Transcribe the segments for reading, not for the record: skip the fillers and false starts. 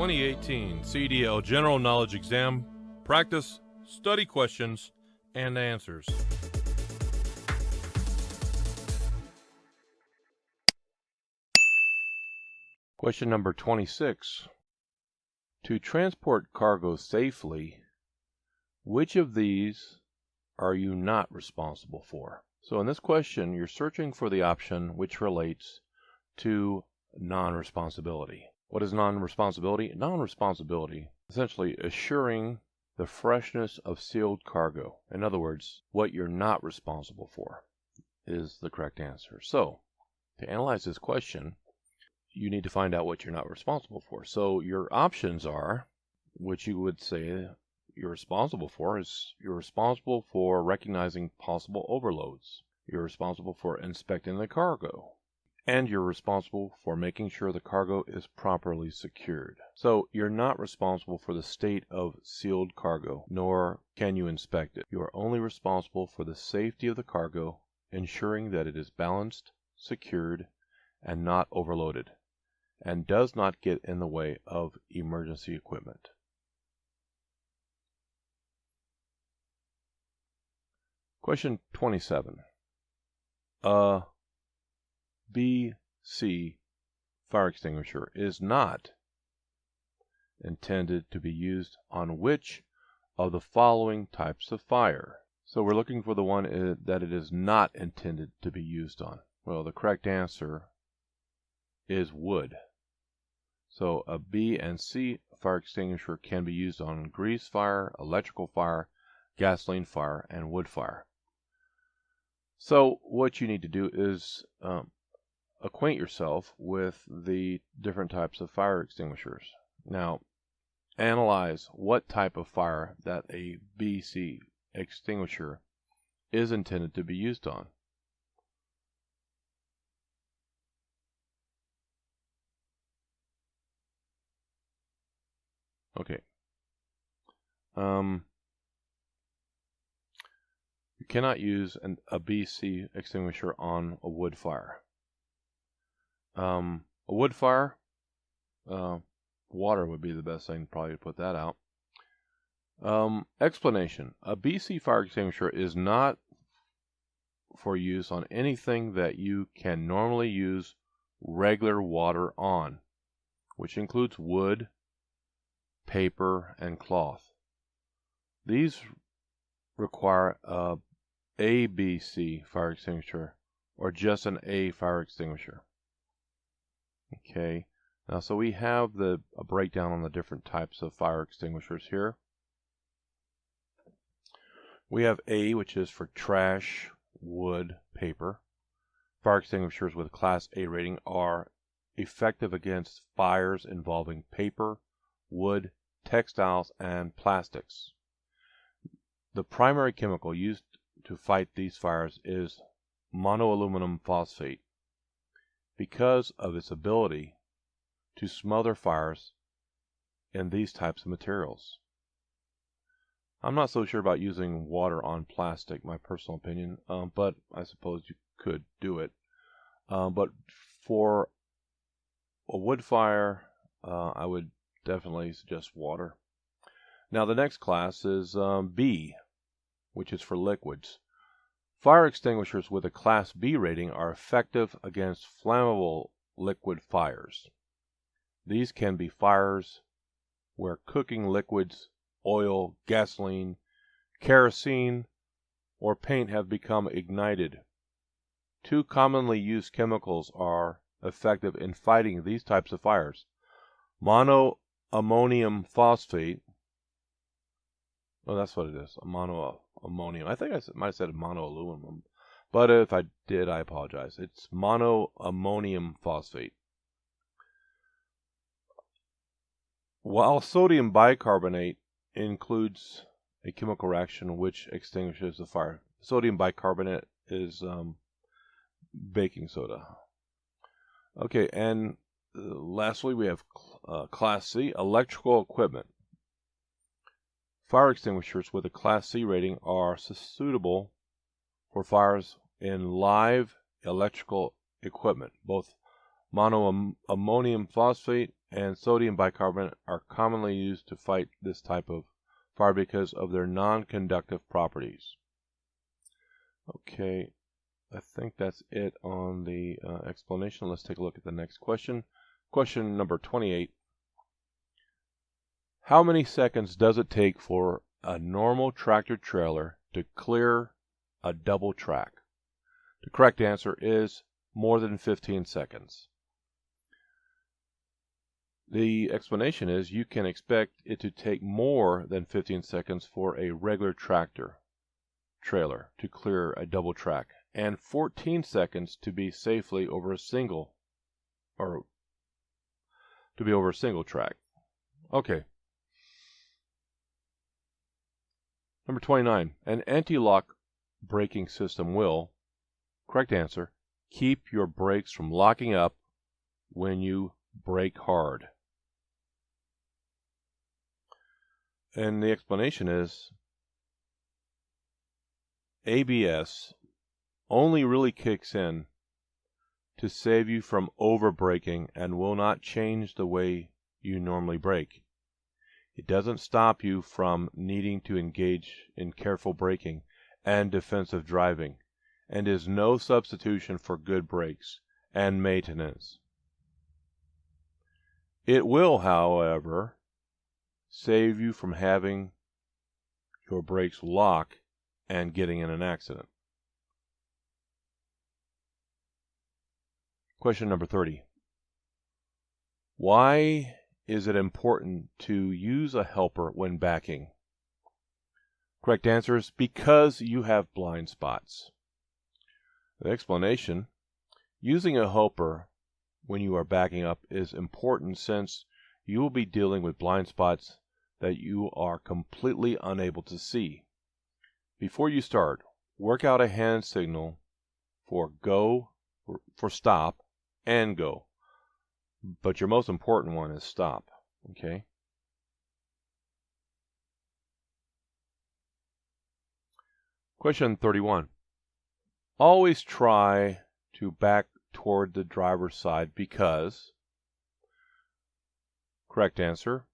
2018 CDL General Knowledge Exam, practice, study questions, and answers. Question number 26. To transport cargo safely, which of these are you not responsible for? So in this question, you're searching for the option which relates to non-responsibility. What is non-responsibility? Non-responsibility, essentially assuring the freshness of sealed cargo. In other words, what you're not responsible for is the correct answer. So, to analyze this question, you need to find out what you're not responsible for. So your options are, which you would say you're responsible for, is you're responsible for recognizing possible overloads. You're responsible for inspecting the cargo. And you're responsible for making sure the cargo is properly secured. So you're not responsible for the state of sealed cargo, nor can you inspect it. You are only responsible for the safety of the cargo, ensuring that it is balanced, secured, and not overloaded, and does not get in the way of emergency equipment. Question 27. A BC fire extinguisher is not intended to be used on which of the following types of fire? So we're looking for the one that it is not intended to be used on. Well, the correct answer is wood. So a B and C fire extinguisher can be used on grease fire, electrical fire, gasoline fire, and wood fire. So what you need to do is acquaint yourself with the different types of fire extinguishers. Now, analyze what type of fire that a BC extinguisher is intended to be used on. Okay. You cannot use a BC extinguisher on a wood fire. A wood fire, water would be the best thing probably to put that out. Explanation. A BC fire extinguisher is not for use on anything that you can normally use regular water on, which includes wood, paper, and cloth. These require a ABC fire extinguisher or just an A fire extinguisher. Okay, now so we have a breakdown on the different types of fire extinguishers here. We have A, which is for trash, wood, paper. Fire extinguishers with Class A rating are effective against fires involving paper, wood, textiles, and plastics. The primary chemical used to fight these fires is monoaluminum phosphate, because of its ability to smother fires in these types of materials. I'm not so sure about using water on plastic, my personal opinion, but I suppose you could do it. But for a wood fire, I would definitely suggest water. Now the next class is B, which is for liquids. Fire extinguishers with a Class B rating are effective against flammable liquid fires. These can be fires where cooking liquids, oil, gasoline, kerosene, or paint have become ignited. Two commonly used chemicals are effective in fighting these types of fires: monoammonium phosphate. Oh, that's what it is, monoammonium. I think I might have said monoaluminum, but if I did, I apologize. It's monoammonium phosphate. While sodium bicarbonate includes a chemical reaction which extinguishes the fire. Sodium bicarbonate is baking soda. Okay, and lastly we have Class C, electrical equipment. Fire extinguishers with a Class C rating are suitable for fires in live electrical equipment. Both monoammonium phosphate and sodium bicarbonate are commonly used to fight this type of fire because of their non-conductive properties. Okay, I think that's it on the explanation. Let's take a look at the next question. Question number 28. How many seconds does it take for a normal tractor trailer to clear a double track? The correct answer is more than 15 seconds. The explanation is you can expect it to take more than 15 seconds for a regular tractor trailer to clear a double track, and 14 seconds to be safely over a single track. Okay. Number 29. An anti-lock braking system will, correct answer, keep your brakes from locking up when you brake hard. And the explanation is ABS only really kicks in to save you from over-braking and will not change the way you normally brake. It doesn't stop you from needing to engage in careful braking and defensive driving, and is no substitution for good brakes and maintenance. It will, however, save you from having your brakes lock and getting in an accident. Question number 30. Why is it important to use a helper when backing? Correct answer is because you have blind spots. The explanation, using a helper when you are backing up is important since you will be dealing with blind spots that you are completely unable to see. Before you start, work out a hand signal for go, for stop, and go. But your most important one is stop. Okay? Question 31. Always try to back toward the driver's side because, correct answer,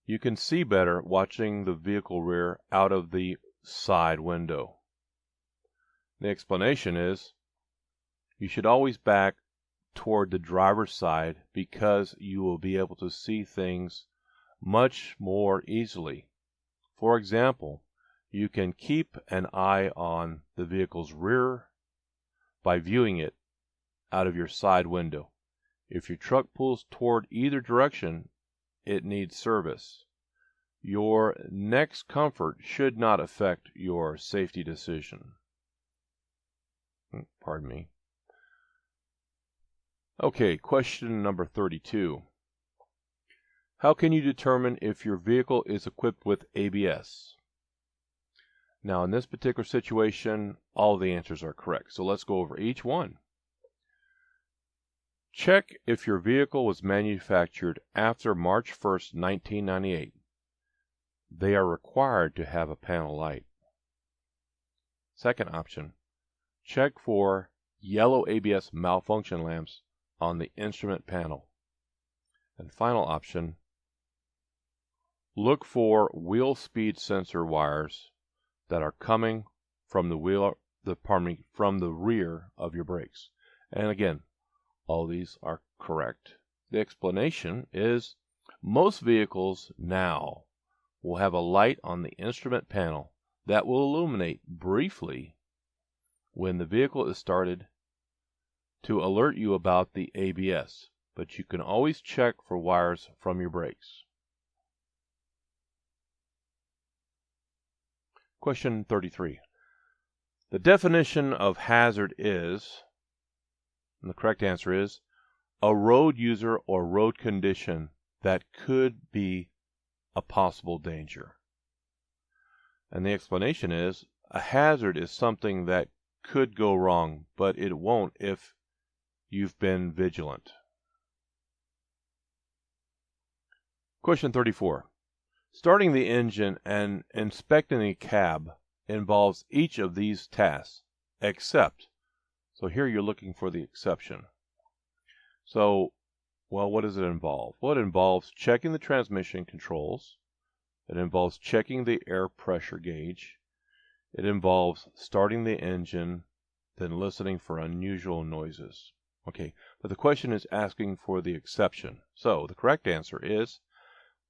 you can see better watching the vehicle rear out of the side window. The explanation is you should always back toward the driver's side because you will be able to see things much more easily. For example, you can keep an eye on the vehicle's rear by viewing it out of your side window. If your truck pulls toward either direction, it needs service. Your next comfort should not affect your safety decision. Pardon me. Okay, question number 32. How can you determine if your vehicle is equipped with ABS? Now, in this particular situation, all the answers are correct. So let's go over each one. Check if your vehicle was manufactured after March 1st, 1998. They are required to have a panel light. Second option, check for yellow ABS malfunction lamps on the instrument panel. And final option, look for wheel speed sensor wires that are coming from from the rear of your brakes. And again, all these are correct. The explanation is most vehicles now will have a light on the instrument panel that will illuminate briefly when the vehicle is started to alert you about the ABS, but you can always check for wires from your brakes. Question 33. The definition of hazard is, and the correct answer is, a road user or road condition that could be a possible danger. And the explanation is, a hazard is something that could go wrong, but it won't if you've been vigilant. Question 34. Starting the engine and inspecting the cab involves each of these tasks, except, so here you're looking for the exception. So Well, what does it involve? Well, it involves checking the transmission controls. It involves checking the air pressure gauge. It involves starting the engine, then listening for unusual noises. Okay, but the question is asking for the exception. So the correct answer is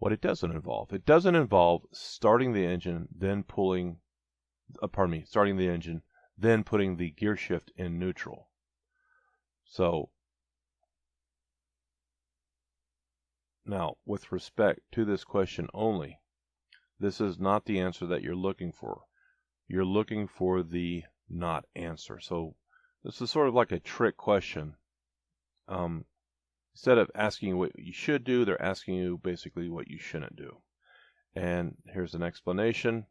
what it doesn't involve. It doesn't involve starting the engine, then starting the engine, then putting the gear shift in neutral. So now, with respect to this question only, this is not the answer that you're looking for. You're looking for the not answer. So this is sort of like a trick question. Instead of asking you what you should do, they're asking you basically what you shouldn't do. And here's an explanation.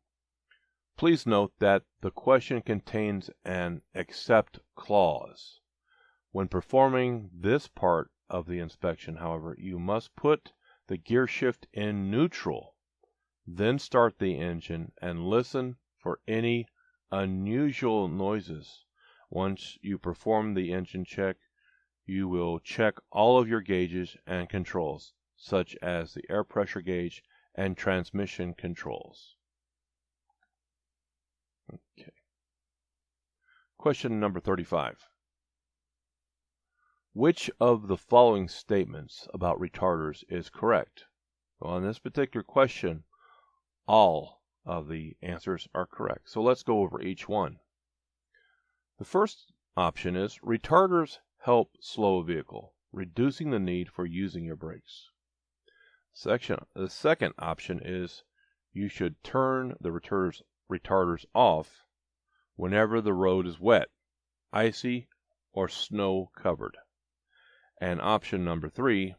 Please note that the question contains an except clause. When performing this part of the inspection, however, you must put the gear shift in neutral, then start the engine and listen for any unusual noises. Once you perform the engine check, you will check all of your gauges and controls, such as the air pressure gauge and transmission controls. Okay. Question number 35. Which of the following statements about retarders is correct? Well, on this particular question, all of the answers are correct. So let's go over each one. The first option is retarders help slow a vehicle, reducing the need for using your brakes. The second option is you should turn the retarders off whenever the road is wet, icy, or snow covered. And option number 3,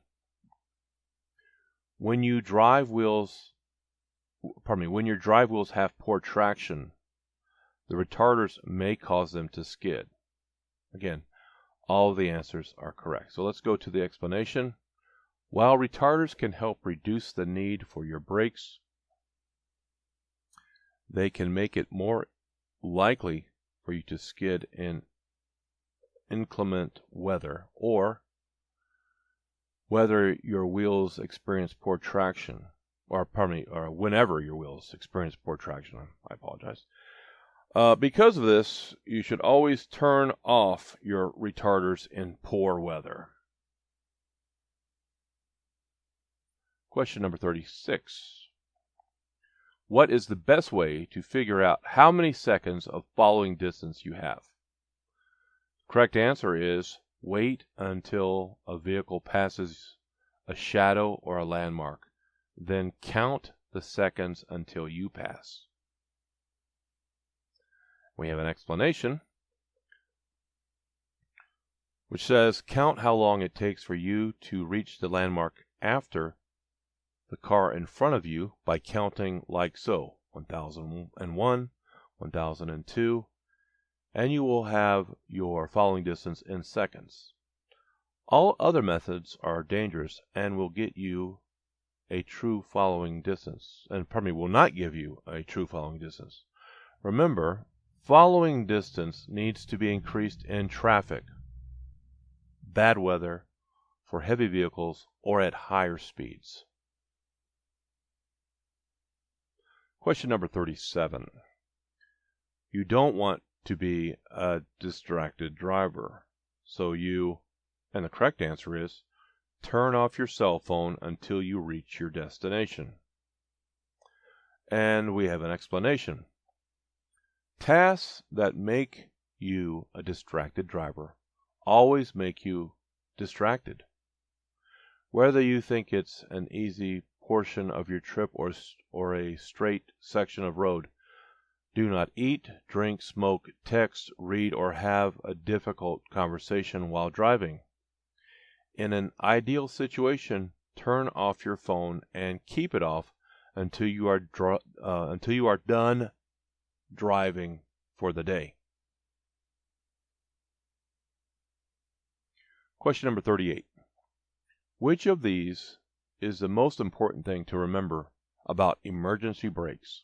when your drive wheels have poor traction, the retarders may cause them to skid. Again, all of the answers are correct. So let's go to the explanation. While retarders can help reduce the need for your brakes, they can make it more likely for you to skid in inclement weather or whether your wheels experience poor traction, or whenever your wheels experience poor traction. I apologize. Because of this, you should always turn off your retarders in poor weather. Question number 36. What is the best way to figure out how many seconds of following distance you have? Correct answer is wait until a vehicle passes a shadow or a landmark, then count the seconds until you pass. We have an explanation which says count how long it takes for you to reach the landmark after the car in front of you by counting like so: 1001, 1002, and you will have your following distance in seconds. All other methods are dangerous and will get you a true following distance, will not give you a true following distance. Remember, following distance needs to be increased in traffic, bad weather, for heavy vehicles, or at higher speeds. Question number 37. You don't want to be a distracted driver, so and the correct answer is, turn off your cell phone until you reach your destination. And we have an explanation. Tasks that make you a distracted driver always make you distracted. Whether you think it's an easy portion of your trip or a straight section of road, do not eat, drink, smoke, text, read, or have a difficult conversation while driving. In an ideal situation, turn off your phone and keep it off until you are done driving for the day. Question number 38. Which of these is the most important thing to remember about emergency brakes?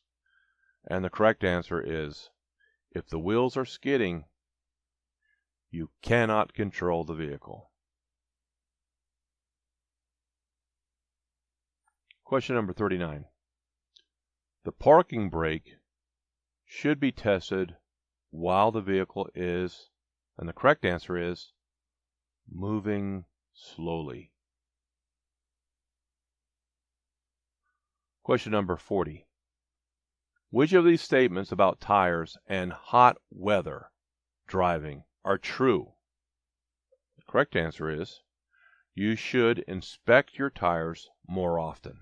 And the correct answer is, if the wheels are skidding, you cannot control the vehicle. Question number 39. The parking brake should be tested while the vehicle is, and the correct answer is, moving slowly. Question number 40. Which of these statements about tires and hot weather driving are true? The correct answer is, you should inspect your tires more often.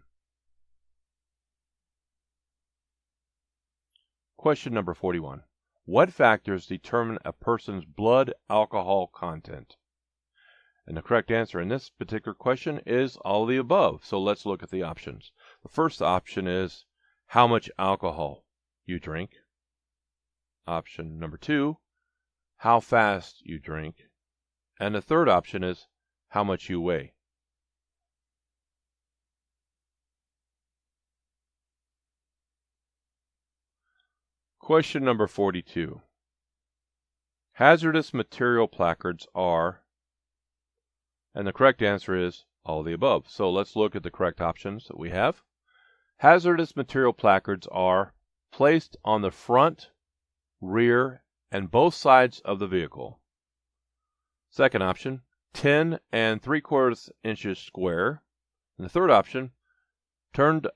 Question number 41. What factors determine a person's blood alcohol content? And the correct answer in this particular question is all of the above. So let's look at the options. The first option is how much alcohol you drink. Option number 2, how fast you drink. And the third option is how much you weigh. Question number 42. Hazardous material placards are, and the correct answer is all of the above. So let's look at the correct options that we have. Hazardous material placards are placed on the front, rear, and both sides of the vehicle. Second option, 10 3/4 inches square. And the third option, turned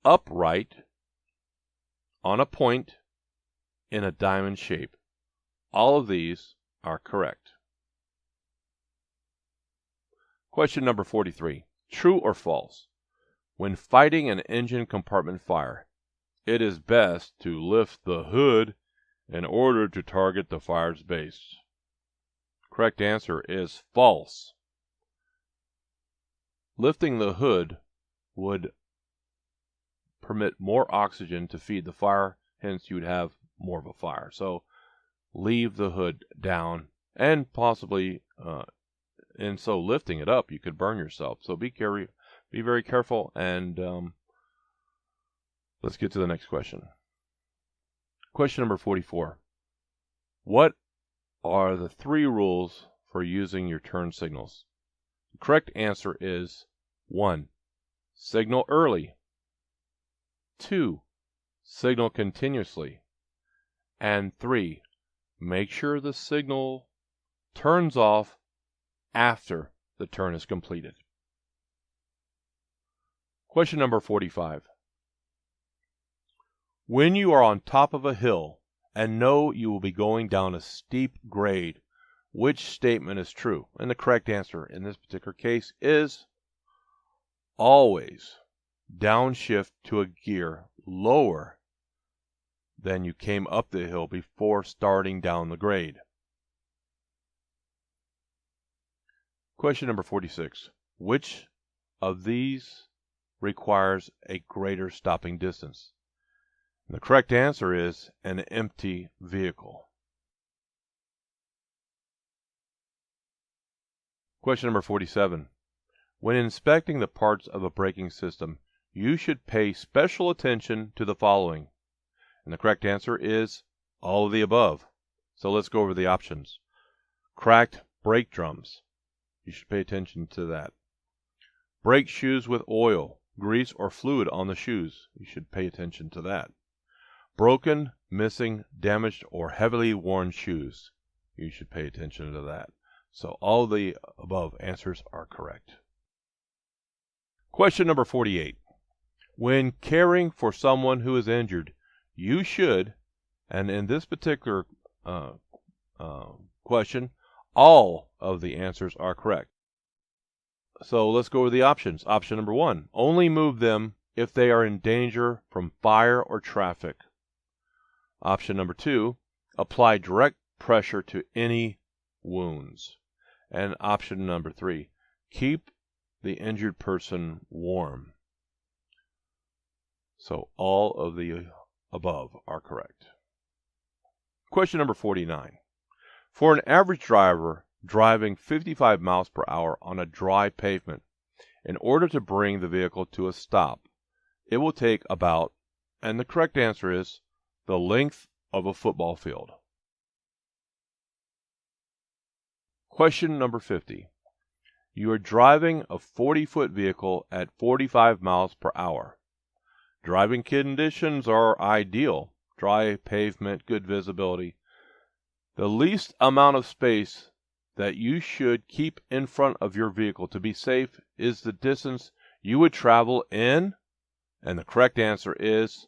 upright on a point in a diamond shape. All of these are correct. Question number 43. True or false? When fighting an engine compartment fire, it is best to lift the hood in order to target the fire's base. Correct answer is false. Lifting the hood would permit more oxygen to feed the fire, hence you would have more of a fire. So leave the hood down, and possibly in so lifting it up you could burn yourself. So be very careful, and let's get to the next question. Question number 44. What are the 3 rules for using your turn signals? The correct answer is 1. Signal early. 2. Signal continuously. And 3. Make sure the signal turns off after the turn is completed. Question number 45. When you are on top of a hill and know you will be going down a steep grade, which statement is true? And the correct answer in this particular case is always downshift to a gear lower than you came up the hill before starting down the grade. Question number 46. Which of these requires a greater stopping distance? And the correct answer is an empty vehicle. Question number 47. When inspecting the parts of a braking system, you should pay special attention to the following. And the correct answer is all of the above. So let's go over the options. Cracked brake drums. You should pay attention to that. Brake shoes with oil, grease, or fluid on the shoes. You should pay attention to that. Broken, missing, damaged, or heavily worn shoes. You should pay attention to that. So all of the above answers are correct. Question number 48. When caring for someone who is injured, you should, and in this particular question, all of the answers are correct. So let's go over the options. Option number 1, only move them if they are in danger from fire or traffic. Option number 2, apply direct pressure to any wounds. And option number 3, keep the injured person warm. So all of the above are correct. Question number 49. For an average driver driving 55 miles per hour on a dry pavement, in order to bring the vehicle to a stop, it will take about, and the correct answer is, the length of a football field. Question number 50. You are driving a 40-foot vehicle at 45 miles per hour. Driving conditions are ideal. Dry pavement, good visibility. The least amount of space that you should keep in front of your vehicle to be safe is the distance you would travel in, and the correct answer is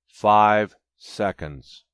5 seconds.